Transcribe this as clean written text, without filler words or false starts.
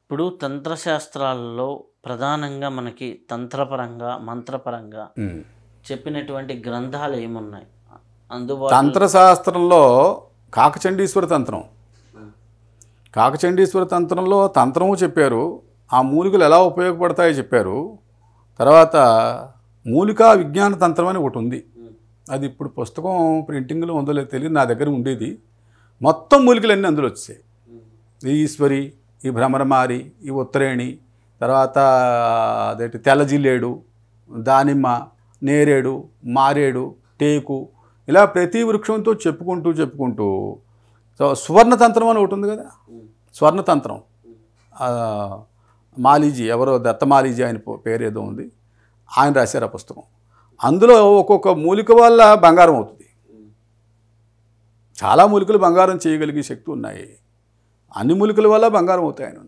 ఇప్పుడు తంత్రశాస్త్రాలలో ప్రధానంగా మనకి తంత్రపరంగా, మంత్రపరంగా చెప్పినటువంటి గ్రంథాలు ఏమున్నాయి అందుబాటులో? తంత్రశాస్త్రంలో కాకచండీశ్వర తంత్రం, కాకచండీశ్వర తంత్రంలో తంత్రము చెప్పారు, ఆ మూలికలు ఎలా ఉపయోగపడతాయో చెప్పారు. తర్వాత మూలికా విజ్ఞాన తంత్రం అని ఒకటి ఉంది. అది ఇప్పుడు పుస్తకం ప్రింటింగ్లో ఉందో లేదో తెలియదు, నా దగ్గర ఉండేది. మొత్తం మూలికలన్నీ అందులో వచ్చాయి. ఈ ఈశ్వరి, ఈ భ్రమరమారి, ఈ ఉత్తరేణి, తర్వాత అదేంటి తెల్లజిల్లేడు, దానిమ్మ, నేరేడు, మారేడు, టేకు, ఇలా ప్రతి వృక్షంతో చెప్పుకుంటూ సో సువర్ణతంత్రం అని ఒకటి ఉంది కదా, స్వర్ణతంత్రం. మాలీజీ, ఎవరో దత్తమాలీజీ ఆయన పేరు ఏదో ఉంది, ఆయన రాశారు ఆ పుస్తకం. అందులో ఒక్కొక్క మూలిక వల్ల బంగారం అవుతుంది. చాలా మూలికలు బంగారం చేయగలిగే శక్తి ఉన్నాయి. అన్ని మూలికల వల్ల బంగారం అవుతాయి.